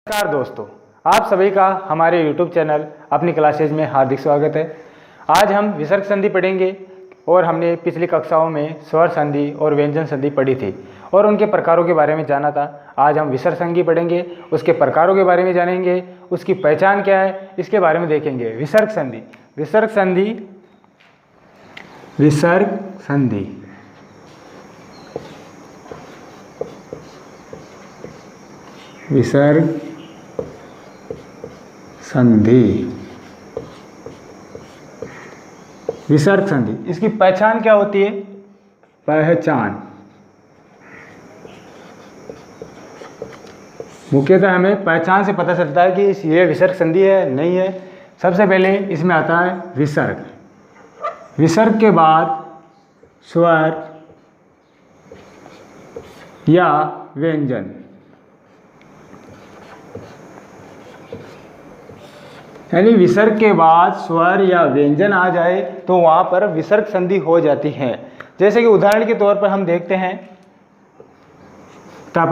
नमस्कार दोस्तों, आप सभी का हमारे YouTube चैनल अपनी क्लासेज में हार्दिक स्वागत है। आज हम विसर्ग संधि पढ़ेंगे और हमने पिछली कक्षाओं में स्वर संधि और व्यंजन संधि पढ़ी थी और उनके प्रकारों के बारे में जाना था। आज हम विसर्ग संधि पढ़ेंगे, उसके प्रकारों के बारे में जानेंगे, उसकी पहचान क्या है इसके बारे में देखेंगे। विसर्ग संधि, विसर्ग संधि, विसर्ग संधि, विसर्ग संधि, विसर्ग संधि, इसकी पहचान क्या होती है? पहचान मुख्यतः हमें पहचान से पता चलता है कि ये विसर्ग संधि है नहीं है। सबसे पहले इसमें आता है विसर्ग। विसर्ग के बाद स्वर या व्यंजन, यानी विसर्ग के बाद स्वर या व्यंजन आ जाए तो वहाँ पर विसर्ग संधि हो जाती है। जैसे कि उदाहरण के तौर पर हम देखते हैं तप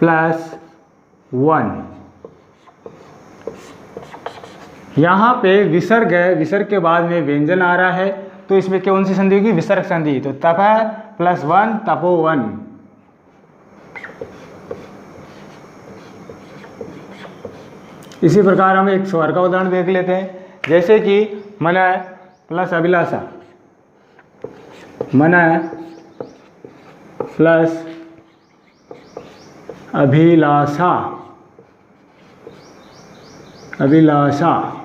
+1, यहाँ पे विसर्ग है, विसर्ग के बाद में व्यंजन आ रहा है तो इसमें कौन सी संधि होगी? विसर्ग संधि। तो तप +1 तपोवन। इसी प्रकार हम एक स्वर का उदाहरण देख लेते हैं, जैसे कि मन प्लस अभिलाषा, मन प्लस अभिलाषा, अभिलाषा।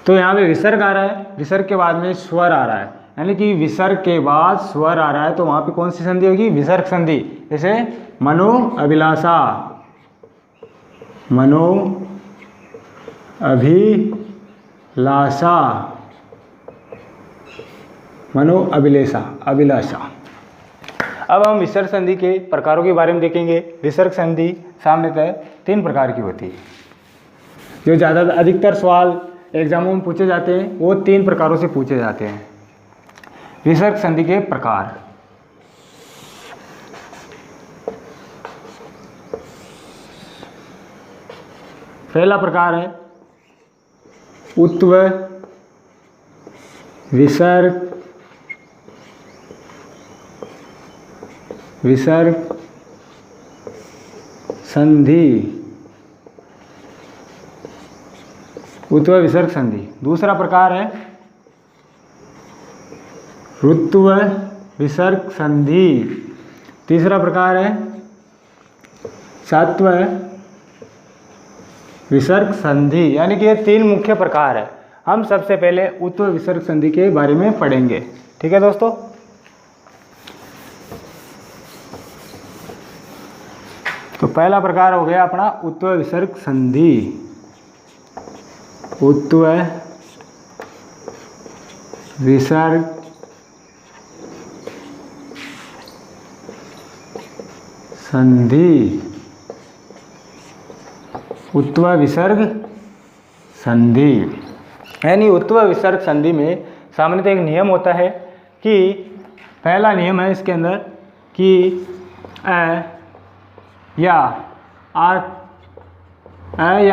तो यहाँ पे विसर्ग आ रहा है, विसर्ग के बाद में स्वर आ रहा है, यानी कि विसर्ग के बाद स्वर आ रहा है तो वहाँ पे कौन सी संधि होगी? विसर्ग संधि। जैसे मनो अभिलाषा, मनो अभिलाषा, मनो अभिलाषा, अभिलाषा। अब हम विसर्ग संधि के प्रकारों के बारे में देखेंगे। विसर्ग संधि सामान्यतः 3 प्रकार की होती है। जो ज़्यादा अधिकतर सवाल एग्जामों में पूछे जाते हैं वो 3 प्रकारों से पूछे जाते हैं। विसर्ग संधि के प्रकार, पहला प्रकार है उत्व विसर्ग, विसर्ग संधि, उत्व विसर्ग संधि। दूसरा प्रकार है ऋत्व विसर्ग संधि। तीसरा प्रकार है सत्व विसर्ग संधि। यानी कि ये 3 मुख्य प्रकार है। हम सबसे पहले उत्व विसर्ग संधि के बारे में पढ़ेंगे। ठीक है दोस्तों, तो पहला प्रकार हो गया अपना उत्व विसर्ग संधि। उत्व विसर्ग संधि, उत्व विसर्ग संधि। यानी उत्व विसर्ग संधि में सामान्यतः एक नियम होता है कि पहला नियम है इसके अंदर कि अ या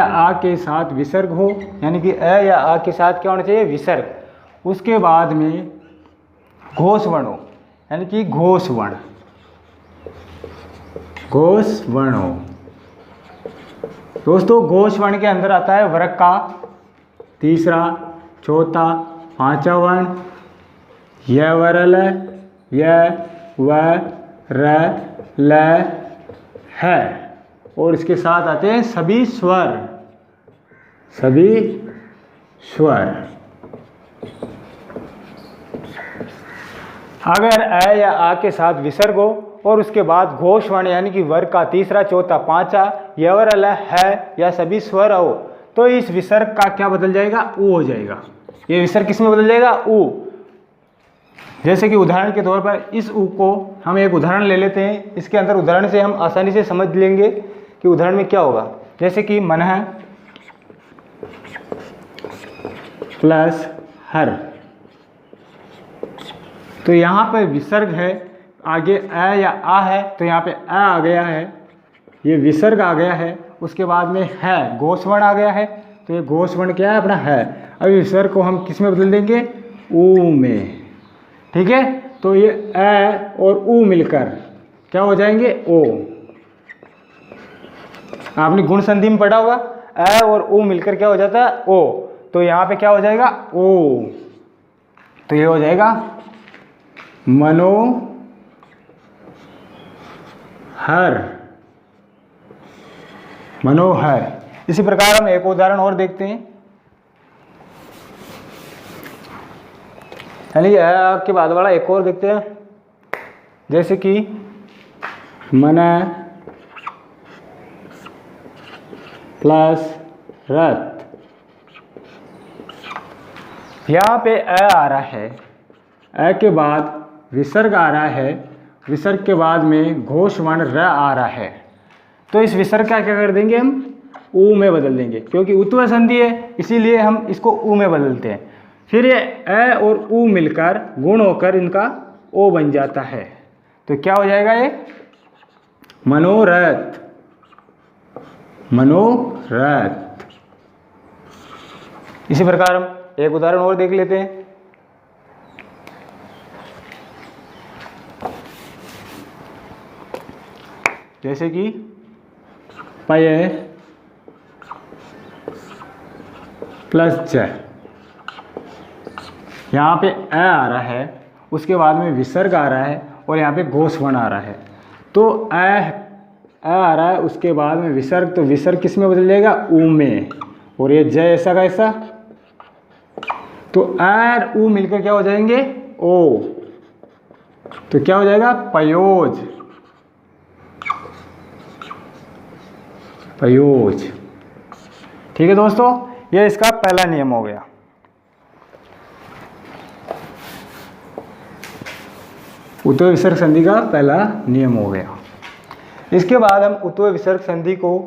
आ के साथ विसर्ग हो, यानी कि अ या आ के साथ क्या होना चाहिए? विसर्ग। उसके बाद में घोष वर्ण हो, यानी कि घोष वर्ण, घोष वर्ण हो। दोस्तों घोष वर्ण के अंदर आता है वर्ग का तीसरा, चौथा, पांचवा वर्ण, य वरल, य व र ल है, और इसके साथ आते हैं सभी स्वर, सभी स्वर। अगर अ या आ के साथ विसर्ग हो और उसके बाद घोष वर्ण यानी कि वर्ग का तीसरा, चौथा, पांचवा, यवर है या सभी स्वर हो तो इस विसर्ग का क्या बदल जाएगा? उ हो जाएगा। ये विसर्ग किस में बदल जाएगा? उ। जैसे कि उदाहरण के तौर पर इस उ को हम एक उदाहरण ले लेते हैं। इसके अंदर उदाहरण से हम आसानी से समझ लेंगे कि उदाहरण में क्या होगा। जैसे कि मन प्लस हर, तो यहाँ पर विसर्ग है, आगे अ या आ है तो यहाँ पे अ आ गया है, ये विसर्ग आ गया है, उसके बाद में है घोषवर्ण आ गया है, तो ये घोषवर्ण क्या है अपना है। अब विसर्ग को हम किस में बदल देंगे, ऊ में, ठीक है। तो ये अ और ऊ मिलकर क्या हो जाएंगे, ओ। आपने गुण संधि में पढ़ा होगा, अ और ऊ मिलकर क्या हो जाता है, ओ। तो यहाँ पे क्या हो जाएगा, ओ। तो ये हो जाएगा मनोहर। मनोहर। इसी प्रकार हम एक उदाहरण और देखते हैं। चलिए के बाद वाला एक और देखते हैं, जैसे कि मन प्लस रथ। यहाँ पे अ आ रहा है, अ के बाद विसर्ग आ रहा है, विसर्ग के बाद में घोषवर्ण र आ रहा है। तो इस विसर्ग का क्या कर देंगे, हम ऊ में बदल देंगे, क्योंकि उत्व संधि है इसीलिए हम इसको ऊ में बदलते हैं। फिर ये अ और ऊ मिलकर गुण होकर इनका ओ बन जाता है। तो क्या हो जाएगा, ये मनोरथ। मनोरथ। इसी प्रकार हम एक उदाहरण और देख लेते हैं। जैसे कि पय प्लस च। यहाँ पे अ आ रहा है, उसके बाद में विसर्ग आ रहा है और यहाँ पे घोषवर्ण आ रहा है। तो अ आ रहा है, उसके बाद में विसर्ग, तो विसर्ग किस में बदल जाएगा, ऊ में, और ये ज ऐसा का ऐसा। तो अ और ऊ मिलकर क्या हो जाएंगे, ओ। तो क्या हो जाएगा, पयोज। पयोज। ठीक है दोस्तों, ये इसका पहला नियम हो गया। उत्व विसर्ग संधि का पहला नियम हो गया। इसके बाद हम उत्व विसर्ग संधि को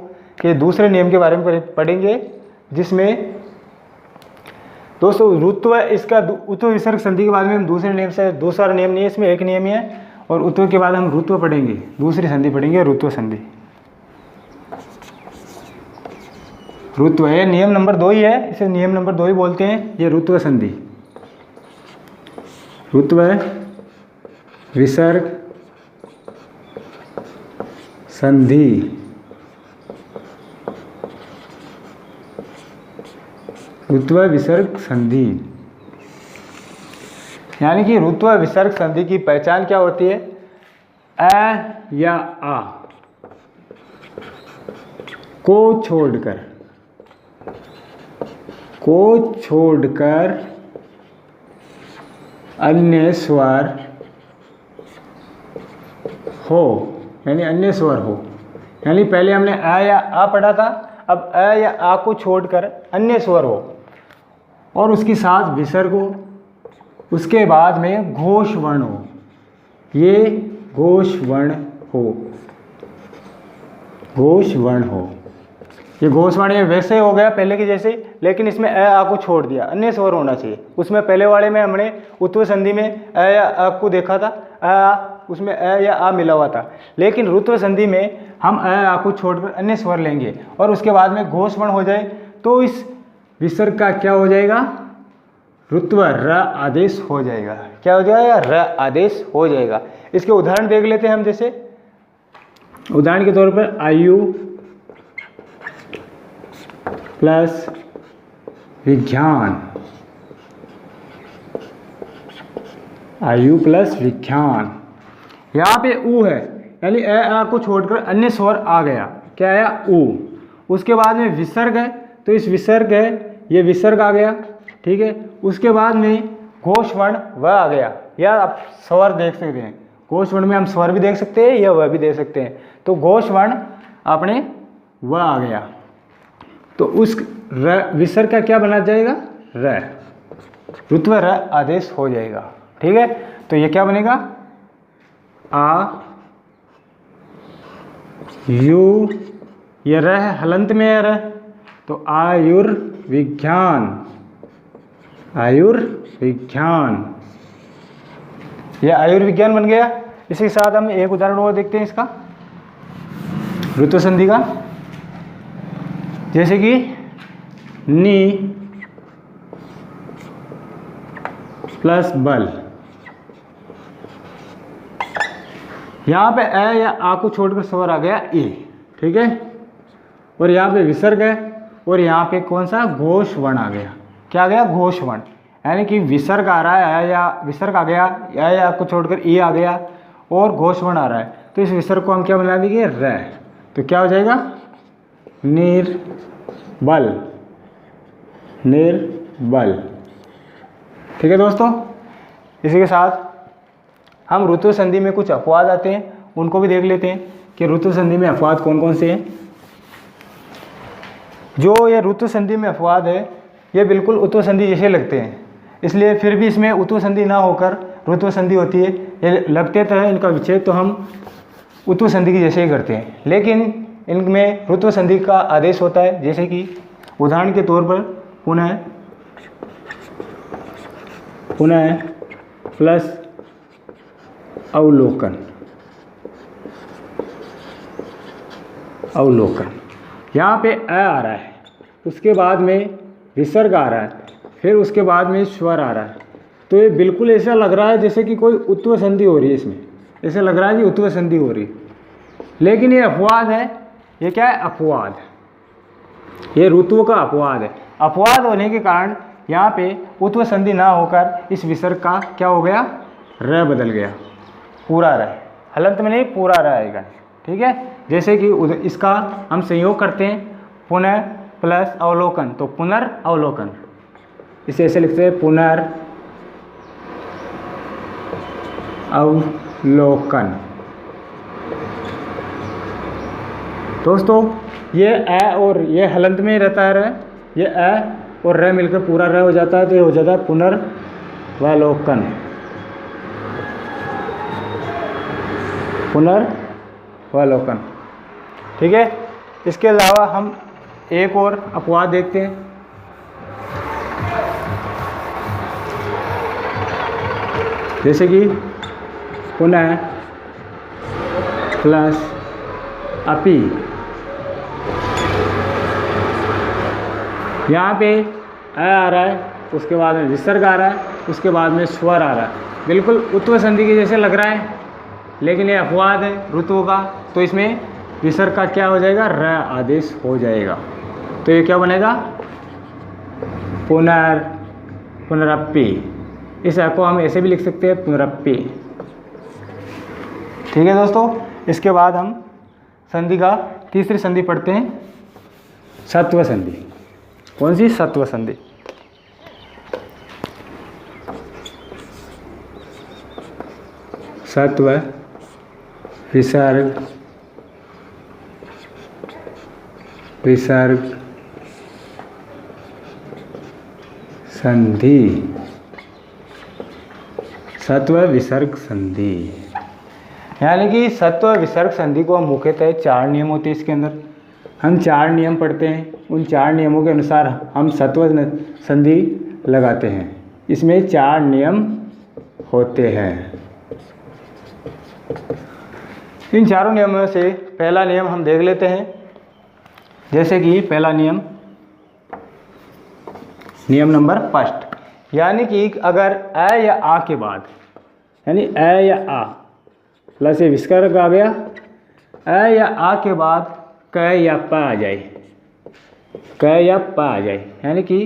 के दूसरे नियम के बारे में पढ़ेंगे, जिसमें दोस्तों रुत्व, इसका उत्व विसर्ग संधि के बाद में हम दूसरे नियम से, दूसरा नियम नहीं है इसमें, एक नियम ही है। और उत्व के बाद हम रुत्व पढ़ेंगे, दूसरी संधि पढ़ेंगे, रुत्व संधि। रुत्व है नियम नंबर 2 ही है, इसे नियम नंबर 2 ही बोलते हैं। ये रुत्व संधि, रुत्व विसर्ग संधि। रुत्व विसर्ग संधि, यानी कि रुत्व विसर्ग संधि की पहचान क्या होती है, अ या आ को छोड़कर अन्य स्वर हो, यानी अन्य स्वर हो। यानी पहले हमने अ या आ पढ़ा था, अब अ या आ को छोड़कर अन्य स्वर हो और उसके साथ विसर्ग हो, उसके बाद में घोषवर्ण हो। ये घोषवर्ण हो, घोषवर्ण हो। ये घोषवर्ण ये वैसे हो गया पहले के जैसे, लेकिन इसमें अ आ को छोड़ दिया, अन्य स्वर होना चाहिए। उसमें पहले वाले में हमने उत्व संधि में अ या आ को देखा था, अ आ, उसमें अ या आ मिला हुआ था। लेकिन रुत्व संधि में हम अ आ को छोड़कर अन्य स्वर लेंगे और उसके बाद में घोषवर्ण हो जाए, तो इस विसर्ग का क्या हो जाएगा, रुत्व र आदेश हो जाएगा। क्या हो जाएगा, र आदेश हो जाएगा। इसके उदाहरण देख लेते हैं हम। जैसे उदाहरण के तौर पर आयु प्लस विज्ञान, आयु प्लस विज्ञान। यहाँ पे ऊ है, यानी अ आ को छोड़कर अन्य स्वर आ गया, क्या आया, ऊ। उसके बाद में विसर्ग है, तो इस विसर्ग है, ये विसर्ग आ गया, ठीक है। उसके बाद में घोषवर्ण व आ गया, या आप स्वर देख सकते हैं, घोषवर्ण में हम स्वर भी देख सकते हैं या वह भी देख सकते हैं। तो घोषवर्ण अपने व आ गया, तो उस विसर्ग का क्या बना जाएगा, र, रुत्व र आदेश हो जाएगा, ठीक है। तो ये क्या बनेगा, आ यु, ये र है, हलंत में है र, तो आयुर्विज्ञान, आयुर्विज्ञान, ये आयुर्विज्ञान बन गया। इसी के साथ हम एक उदाहरण और देखते हैं इसका ऋतु संधि का, जैसे कि नी प्लस बल। यहाँ पे अ या आ को छोड़कर स्वर आ गया ए, ठीक है, और यहाँ पे विसर्ग है और यहाँ पे कौन सा घोष वर्ण आ गया। क्या आ गया? घोष वर्ण, यानी कि विसर्ग आ रहा है या विसर्ग आ गया या को छोड़कर ए आ गया और घोष वर्ण आ रहा है, तो इस विसर्ग को हम क्या बना देंगे? र। तो क्या हो जाएगा? निर्बल, निर्बल। ठीक है दोस्तों, इसी के साथ हम ऋतु संधि में कुछ अपवाद आते हैं, उनको भी देख लेते हैं कि ऋतु संधि में अपवाद कौन कौन से हैं। जो ये ऋतु संधि में अपवाद है ये बिल्कुल उत्तु संधि जैसे लगते हैं, इसलिए फिर भी इसमें उत्तु संधि ना होकर ऋतु संधि होती है। ये लगते तो है इनका विच्छेद तो हम उत्तु संधि की जैसे ही करते हैं, लेकिन इनमें ऋतु संधि का आदेश होता है। जैसे कि उदाहरण के तौर पर पुनः प्लस अवलोकन, अवलोकन। यहाँ पे अ आ रहा है, उसके बाद में विसर्ग आ रहा है, फिर उसके बाद में स्वर आ रहा है, तो ये बिल्कुल ऐसा लग रहा है जैसे कि कोई उत्तु संधि हो रही है। इसमें ऐसा लग रहा है कि उत्तु संधि हो रही है, लेकिन ये अपवाद है। ये क्या है? अपवाद। ये ऋतु का अपवाद है। अपवाद होने के कारण यहाँ पे उत्तु संधि ना होकर इस विसर्ग का क्या हो गया? र बदल गया, पूरा र, हलंत में नहीं पूरा र आएगा। ठीक है, जैसे कि इसका हम संयोग करते हैं पुनः प्लस अवलोकन, तो पुनर्अवलोकन, इसे ऐसे लिखते हैं पुनर्अवलोकन। दोस्तों ये अ और ये हलंत में रहता है, ये अ और र मिलकर पूरा र हो जाता है, तो ये हो जाता है पुनर्वलोकन, पुनर्वलोकन। ठीक है, इसके अलावा हम एक और अपवाद देखते हैं। जैसे कि पुनः प्लस अपि। यहाँ पे अ आ रहा है, उसके बाद में विसर्ग आ रहा है, उसके बाद में स्वर आ रहा है, बिल्कुल उत्तु संधि के जैसे लग रहा है, लेकिन ये अपवाद है ऋतु का, तो इसमें विसर्ग का क्या हो जाएगा? र आदेश हो जाएगा। तो ये क्या बनेगा? पुनरपि। इस को हम ऐसे भी लिख सकते हैं पुनरपि। ठीक है दोस्तों, इसके बाद हम संधि का तीसरी संधि पढ़ते हैं, सत्व संधि। कौन सी? सत्व संधि। सत्व विसर्ग संधि, सत्व विसर्ग संधि। यानी कि सत्व विसर्ग संधि को हम मुख्यतः 4 नियम होते हैं इसके अंदर। हम 4 नियम पढ़ते हैं, उन 4 नियमों के अनुसार हम सत्व संधि लगाते हैं। इसमें 4 नियम होते हैं। इन चारों नियमों से पहला नियम हम देख लेते हैं। जैसे कि पहला नियम, नियम नंबर 1, यानी कि अगर अ या आ के बाद, यानी अ या आ प्लस ये विसर्ग आ गया, अ या आ के बाद क या प आ जाए, क या प आ जाए, यानी कि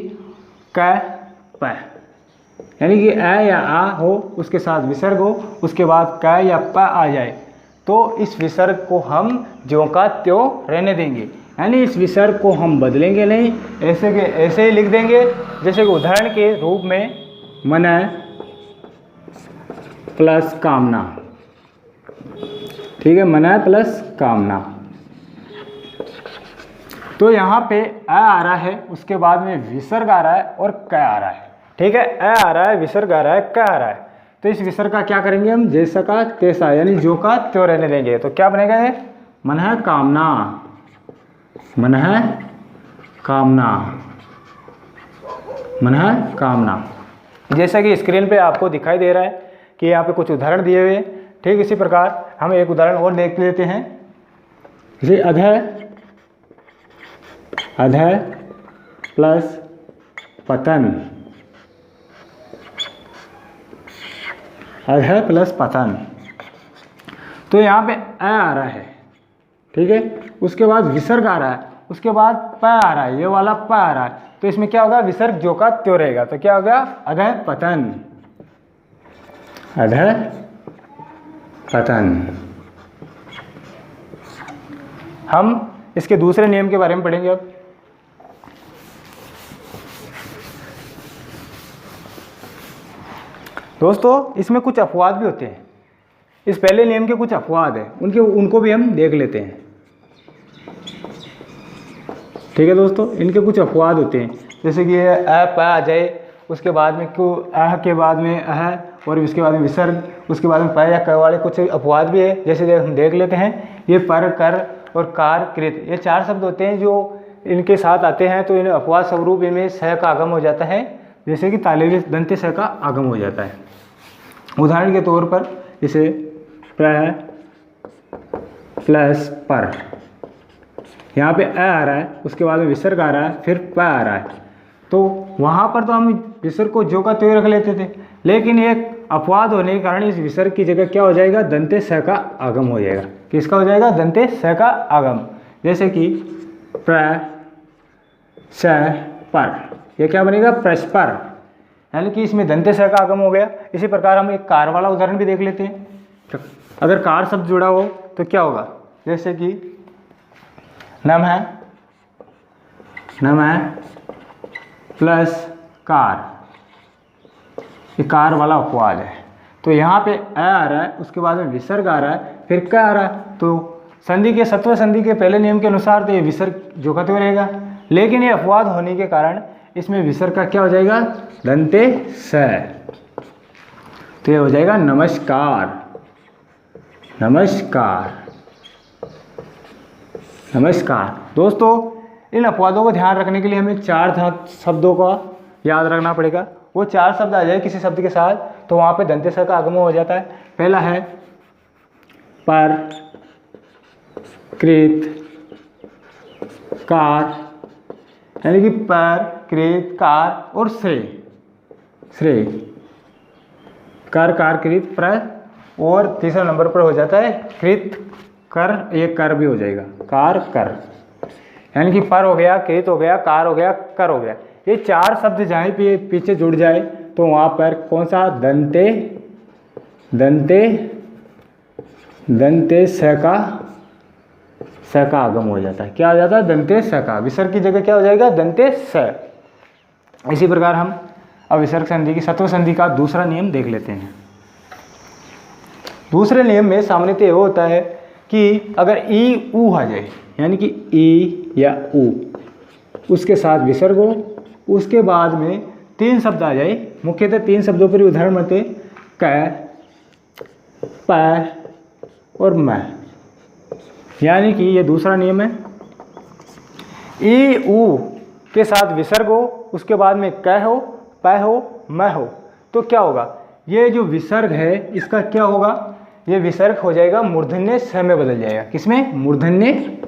क प, यानी कि अ या आ हो, उसके साथ विसर्ग हो, उसके बाद क या प आ जाए, तो इस विसर्ग को हम ज्यों का त्यों रहने देंगे। यानी इस विसर्ग को हम बदलेंगे नहीं, ऐसे के ऐसे ही लिख देंगे। जैसे कि उदाहरण के रूप में मन प्लस कामना। ठीक है, मन प्लस कामना। तो यहाँ पे अ आ रहा है, उसके बाद में विसर्ग आ रहा है और क आ रहा है। ठीक है, अ आ रहा है, विसर्ग आ रहा है, क आ रहा है, तो इस विसर्ग का क्या करेंगे हम? जैसा का तैसा, यानी जो का त्यों रहने देंगे। तो क्या बनेगा ये? मन कामना, मन कामना, मन कामना। जैसा कि स्क्रीन पे आपको दिखाई दे रहा है कि यहाँ पे कुछ उदाहरण दिए हुए, ठीक इसी प्रकार हम एक उदाहरण और देख लेते हैं। जैसे अधः प्लस पतन, अधः प्लस पतन, तो यहाँ पे अ आ रहा है, ठीक है, उसके बाद विसर्ग आ रहा है, उसके बाद प आ रहा है, ये वाला प आ रहा है, तो इसमें क्या होगा, विसर्ग जो का त्यों रहेगा, तो क्या होगा, अधः पतन, अधः पतन। हम इसके दूसरे नियम के बारे में पढ़ेंगे अब। दोस्तों इसमें कुछ अपवाद भी होते हैं, इस पहले नियम के कुछ अपवाद हैं, उनको भी हम देख लेते हैं। ठीक है दोस्तों, इनके कुछ अपवाद होते हैं, जैसे कि अ प आ जाए, उसके बाद में क्यों अह के बाद में अह, और उसके बाद में विसर्ग, उसके बाद में प या क वाले कुछ अपवाद भी है। जैसे हम देख लेते हैं, ये पर, कर और कार, कृत, ये 4 शब्द होते हैं जो इनके साथ आते हैं, तो इन अपवाद स्वरूप इनमें स का आगम हो जाता है, जैसे कि तालव्य दंत्य स का आगम हो जाता है। उदाहरण के तौर पर जैसे प्र प्लस पर, यहाँ पे अ आ रहा है, उसके बाद में विसर्ग आ रहा है, फिर प आ रहा है, तो वहाँ पर तो हम विसर्ग को जो का त्यों रख लेते थे, लेकिन एक अपवाद होने के कारण इस विसर्ग की जगह क्या हो जाएगा, दंते स का आगम हो जाएगा। किसका हो जाएगा, दंते स का आगम। जैसे कि प्र स पर, यह क्या बनेगा, प्रस्पर, यानी कि इसमें दंते स का आगम हो गया। इसी प्रकार हम एक कार वाला उदाहरण भी देख लेते हैं। अगर कार शब्द जुड़ा हो तो क्या होगा, जैसे कि नमः प्लस कार, ये कार वाला अपवाद है, तो यहाँ पे अ आ रहा है, उसके बाद में विसर्ग आ रहा है, फिर क आ रहा है, तो संधि के सत्व संधि के पहले नियम के अनुसार तो ये विसर्ग जो का त्यों रहेगा, लेकिन ये अपवाद होने के कारण इसमें विसर्ग का क्या हो जाएगा, दंते स, तो ये हो जाएगा नमस्कार, नमस्कार, नमस्कार। दोस्तों इन अपवादों को ध्यान रखने के लिए हमें 4 शब्दों का याद रखना पड़ेगा। वो 4 शब्द आ जाए किसी शब्द के साथ, तो वहाँ पे दंते स का आगम हो जाता है। पहला है पर, कृत, कार, यानी कि पर, कृत, कार और श्रेय, श्रेय, कर, कार, कृत, प्र, और तीसरा नंबर पर हो जाता है कृत, कर, ये कर भी हो जाएगा, कार, कर, यानी कि पर हो गया, कृत हो गया, कार हो गया, कर हो गया। ये 4 शब्द जहाँ पे पीछे जुड़ जाए तो वहाँ पर कौन सा, दंते स का आगम हो जाता है। क्या हो जाता है, दंते स का, विसर्ग की जगह क्या हो जाएगा, दंते स। इसी प्रकार हम अब विसर्ग संधि की सत्व संधि का दूसरा नियम देख लेते हैं। दूसरे नियम में सामान्यतः ये होता है कि अगर ई ऊ आ जाए, यानी कि ई या ऊ, उसके साथ विसर्ग हो, उसके बाद में 3 शब्द आ जाए, मुख्यतः 3 शब्दों पर उदाहरण बनते, क, प और म, यानी कि ये दूसरा नियम है। ई ऊ के साथ विसर्ग हो, उसके बाद में क हो, प हो, म हो, तो क्या होगा, ये जो विसर्ग है इसका क्या होगा, ये विसर्ग हो जाएगा मूर्धन्य स में बदल जाएगा। किसमें, मूर्धन्य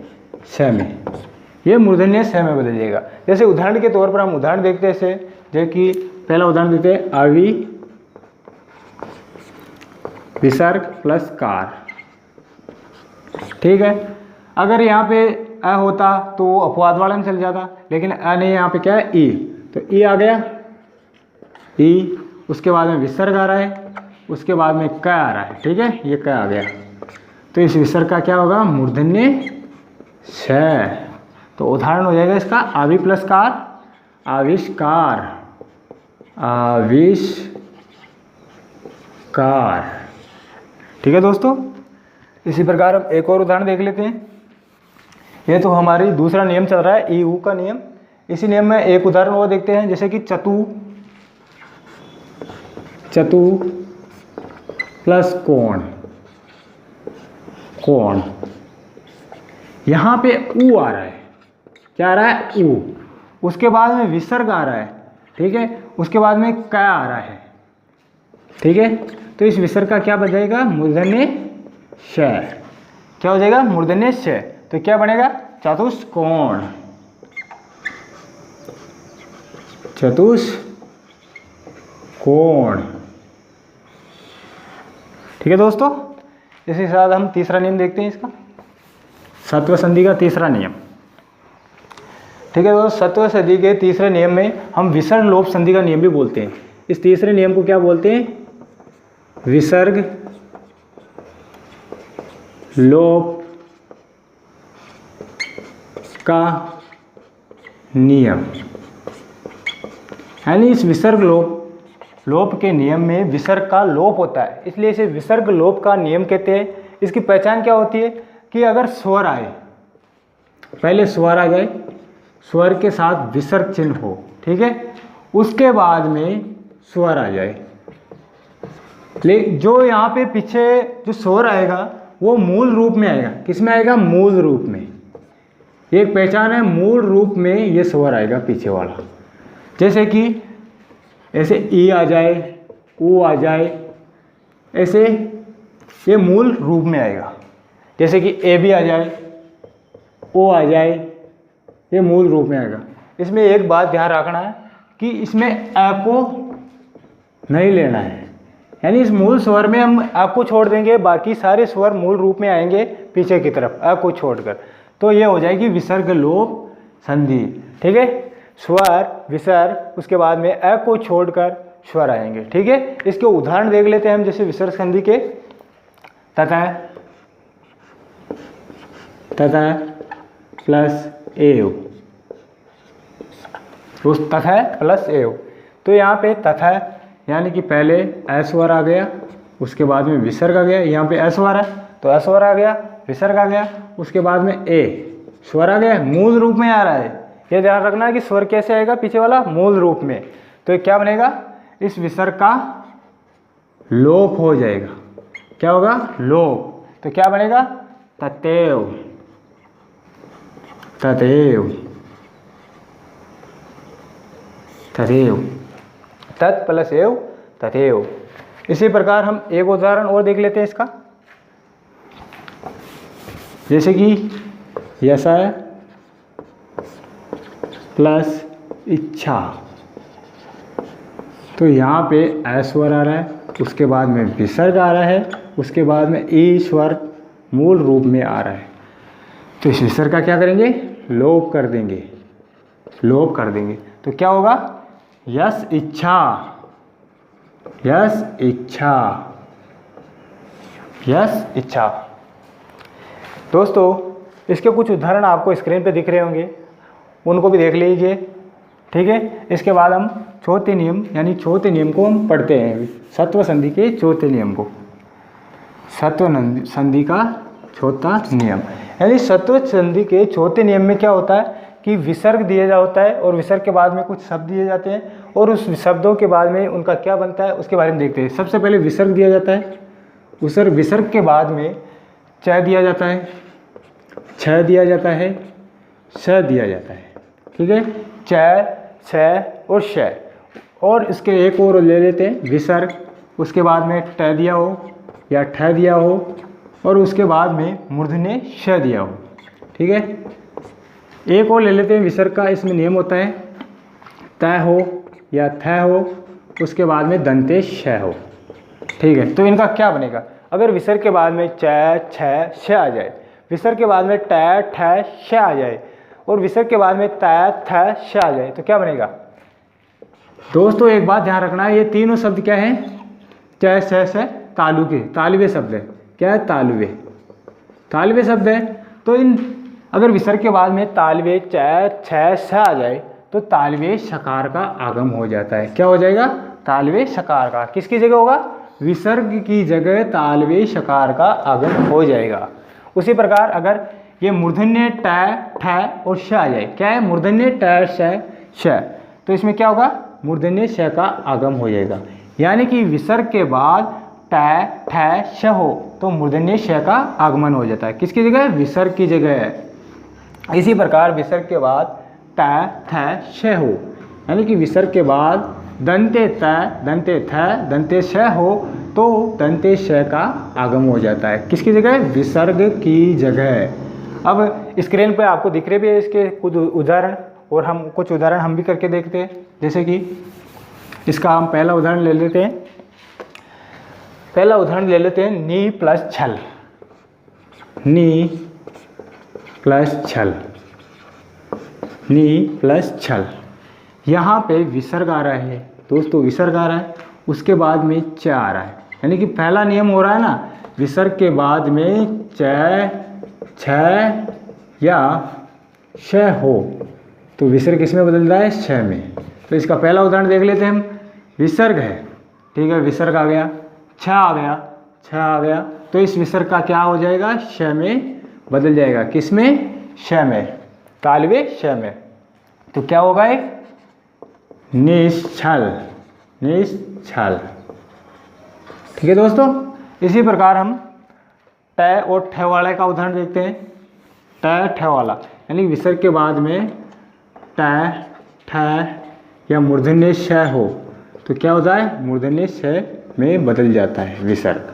स में, ये मूर्धन्य स में बदल जाएगा। जैसे उदाहरण के तौर पर हम उदाहरण देखते हैं, जैसे कि पहला उदाहरण देते हैं, अवि विसर्ग प्लस कार, ठीक है। अगर यहाँ पे अ होता तो अपवाद वाला में चल जाता, लेकिन अ नहीं, यहाँ पे क्या है, ई, तो ई आ गया, ई, उसके बाद में विसर्ग आ रहा है, उसके बाद में क आ रहा है, ठीक है, ये क आ गया, तो इस विसर्ग का क्या होगा, मूर्धन्य स। तो उदाहरण हो जाएगा इसका आवि प्लस कार, आविष्कार, आविष्कार, ठीक है दोस्तों। इसी प्रकार हम एक और उदाहरण देख लेते हैं। ये तो हमारी दूसरा नियम चल रहा है, ई ऊ का नियम। इसी नियम में एक उदाहरण वो देखते हैं, जैसे कि चतु प्लस कोण, कोण, यहाँ पे ऊ आ रहा है, क्या आ रहा है, ऊ, उसके बाद में विसर्ग आ रहा है, ठीक है, उसके बाद में क आ रहा है, ठीक है, तो इस विसर्ग का क्या बन मूर्धन्य श। क्या हो जाएगा? मूर्धन्य श। तो क्या बनेगा? चतुष्कोण। चतुष्कोण। ठीक है दोस्तों, इसी के साथ हम तीसरा नियम देखते हैं इसका, सत्व संधि का तीसरा नियम। ठीक है दोस्तों, सत्व संधि के तीसरे नियम में हम विसर्ग लोप संधि का नियम भी बोलते हैं। इस तीसरे नियम को क्या बोलते हैं? विसर्ग लोप का नियम। यानी इस विसर्ग लोप के नियम में विसर्ग का लोप होता है, इसलिए इसे विसर्ग लोप का नियम कहते हैं। इसकी पहचान क्या होती है कि अगर स्वर आए, पहले स्वर आ जाए, स्वर के साथ विसर्ग चिन्ह हो, ठीक है, उसके बाद में स्वर आ जाए। लेकिन जो यहाँ पे पीछे जो स्वर आएगा वो मूल रूप में आएगा। किस में आएगा? मूल रूप में। एक पहचान है, मूल रूप में ये स्वर आएगा पीछे वाला। जैसे कि ऐसे ई आ जाए, ऊ आ जाए, ऐसे ये मूल रूप में आएगा। जैसे कि ए भी आ जाए, ओ आ जाए, ये मूल रूप में आएगा। इसमें एक बात ध्यान रखना है कि इसमें अ को नहीं लेना है, यानी इस मूल स्वर में हम अ को छोड़ देंगे, बाकी सारे स्वर मूल रूप में आएंगे पीछे की तरफ अ को छोड़कर। तो ये हो जाएगी विसर्ग लोप संधि। ठीक है, स्वर विसर्ग, उसके बाद में अ को छोड़कर स्वर आएंगे। ठीक है, इसके उदाहरण देख लेते हैं हम, जैसे विसर्ग संधि के ततः प्लस एव, उस ततः प्लस एव। तो यहाँ पे ततः यानी कि पहले अ स्वर आ गया, उसके बाद में विसर्ग आ गया। यहाँ पे अ स्वर है तो अ स्वर आ गया, विसर्ग आ गया, उसके बाद में ए स्वर आ गया, मूल रूप में आ रहा है। ये ध्यान रखना है कि स्वर कैसे आएगा पीछे वाला? मूल रूप में। तो क्या बनेगा? इस विसर्ग का लोप हो जाएगा। क्या होगा? लोप। तो क्या बनेगा? ततेव, तदेव, तदेव, तत् प्लस एव तदेव। इसी प्रकार हम एक उदाहरण और देख लेते हैं इसका, जैसे कि यशः प्लस इच्छा। तो यहाँ पे अ स्वर आ रहा है, उसके बाद में विसर्ग आ रहा है, उसके बाद में ई स्वर मूल रूप में आ रहा है। तो इस विसर्ग का क्या करेंगे? लोप कर देंगे, लोप कर देंगे। तो क्या होगा? यश इच्छा, यश इच्छा, यश इच्छा। दोस्तों इसके कुछ उदाहरण आपको स्क्रीन पे दिख रहे होंगे, उनको भी देख लीजिए। ठीक है, इसके बाद हम चौथे नियम यानी चौथे नियम को हम पढ़ते हैं, सत्व संधि के चौथे नियम को। सत्व संधि का चौथा नियम, यानी सत्व संधि के चौथे नियम में क्या होता है कि विसर्ग दिया जा होता है और विसर्ग के बाद में कुछ शब्द दिए जाते हैं, और उस शब्दों के बाद में उनका क्या बनता है उसके बारे में देखते हैं। सबसे पहले विसर्ग दिया जाता है, विसर्ग के बाद में च दिया जाता है, छ दिया जाता है, श दिया जाता है। ठीक है, च, छ और श। और इसके एक और ले लेते हैं विसर्ग, उसके बाद में ट दिया हो या ठ दिया हो, और उसके बाद में मूर्धन्य श दिया हो। ठीक है, एक और ले लेते हैं विसर्ग का। इसमें नियम होता है त हो या थ हो, उसके बाद में दंते श हो। ठीक है, तो इनका क्या बनेगा? अगर विसर्ग के बाद में च, छ, श आ जाए, विसर्ग के बाद में ट, ठ, श आ जाए, और विसर्ग के बाद में त, थ, श आ जाए, तो क्या बनेगा? दोस्तों एक बात ध्यान रखना है, ये तीनों शब्द क्या हैं? च, श, तालुके, तालवे शब्द है। क्या है? तालवे, तालवे शब्द है। तो इन अगर विसर्ग के बाद में तालवे च, छ, श आ जाए तो तालवे शकार का आगम हो जाता है। क्या हो जाएगा? तालवे शकार का। किसकी जगह होगा? विसर्ग की जगह तालवे शकार का आगम हो जाएगा। उसी प्रकार अगर ये मूर्धन्य ट, ठ और श आ जाए, क्या है? मूर्धन्य ट, श, तो इसमें क्या होगा? मूर्धन्य श का आगम हो जाएगा। यानी कि विसर्ग के बाद ट, ठ, श हो तो मूर्धन्य श का आगमन हो जाता है। किसकी जगह? विसर्ग की जगह है। इसी प्रकार विसर्ग के बाद ट, थ, श हो, यानी कि विसर्ग के बाद दंते त, दंते थ, दंते श हो तो दंते श का आगम हो जाता है। किसकी जगह? विसर्ग की जगह। अब स्क्रीन पे आपको दिख रहे भी है इसके कुछ उदाहरण, और हम कुछ उदाहरण हम भी करके देखते हैं। जैसे कि इसका हम पहला उदाहरण ले लेते हैं। पहला उदाहरण ले लेते हैं नी प्लस छल। नी प्लस छल, नी प्लस छल। यहाँ पे विसर्ग आ रहा है दोस्तों, विसर्ग आ रहा है, उसके बाद में च आ रहा है। यानी कि पहला नियम हो रहा है ना, विसर्ग के बाद में च, छ या श हो तो विसर्ग किस में बदल रहा है? श में। तो इसका पहला उदाहरण देख लेते हैं हम। विसर्ग है, ठीक है, विसर्ग आ गया, छ आ गया, छ आ गया, तो इस विसर्ग का क्या हो जाएगा? श में बदल जाएगा। किस में? श में, तालवे श में। तो क्या होगा? निश्छल, निश्छल। ठीक है दोस्तों, इसी प्रकार हम ट और ठ वाले का उदाहरण देखते हैं। ट ठ वाला यानी विसर्ग के बाद में ट ठ या मूर्धन्य श हो तो क्या होता है? मूर्धन्य श में बदल जाता है विसर्ग।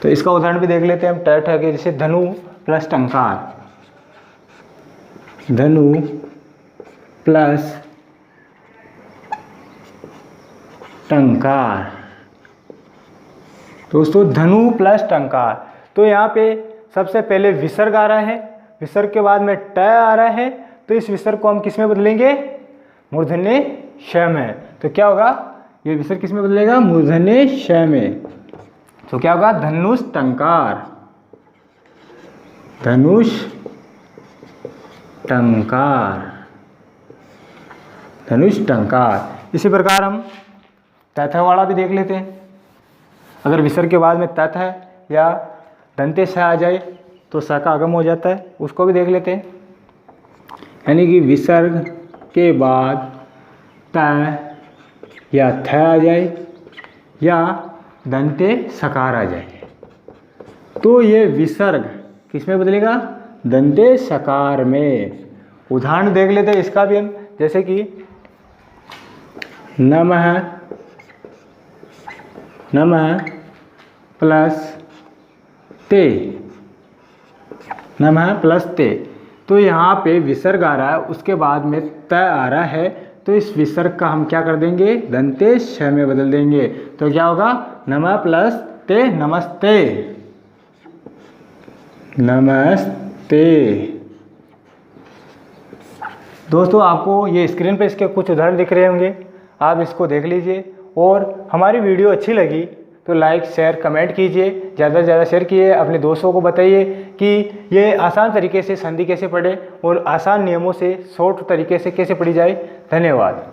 तो इसका उदाहरण भी देख लेते हैं हम ट ठ के। जैसे धनु प्लस टंकार, धनु प्लस टंकार। दोस्तों धनु प्लस टंकार, तो यहाँ पे सबसे पहले विसर्ग आ रहा है, विसर्ग के बाद में ट आ रहा है, तो इस विसर्ग को हम किस में बदलेंगे? मूर्धन्य श में। तो क्या होगा? ये विसर्ग किस में बदलेगा? मूर्धन्य श में। तो क्या होगा? धनुष टंकार, धनुष टंकार, धनुष टंकार। इसी प्रकार हम तथ वाला भी देख लेते हैं। अगर विसर्ग के बाद में तथ है या दंते स आ जाए तो स का आगम हो जाता है, उसको भी देख लेते हैं। यानी कि विसर्ग के बाद त या थ आ जाए या दंते सकार आ जाए तो ये विसर्ग किस में बदलेगा? दंते सकार में। उदाहरण देख लेते हैं इसका भी हम। जैसे कि नमः, नमः प्लस ते, नमः प्लस ते, तो यहाँ पे विसर्ग आ रहा है, उसके बाद में त आ रहा है, तो इस विसर्ग का हम क्या कर देंगे? दंते श में बदल देंगे। तो क्या होगा? नमः प्लस ते, नमस्ते, नमस्ते। दोस्तों आपको ये स्क्रीन पे इसके कुछ उदाहरण दिख रहे होंगे, आप इसको देख लीजिए। और हमारी वीडियो अच्छी लगी तो लाइक शेयर कमेंट कीजिए, ज़्यादा से ज़्यादा शेयर कीजिए, अपने दोस्तों को बताइए कि ये आसान तरीके से संधि कैसे पढ़े और आसान नियमों से शॉर्ट तरीके से कैसे पढ़ी जाए। धन्यवाद।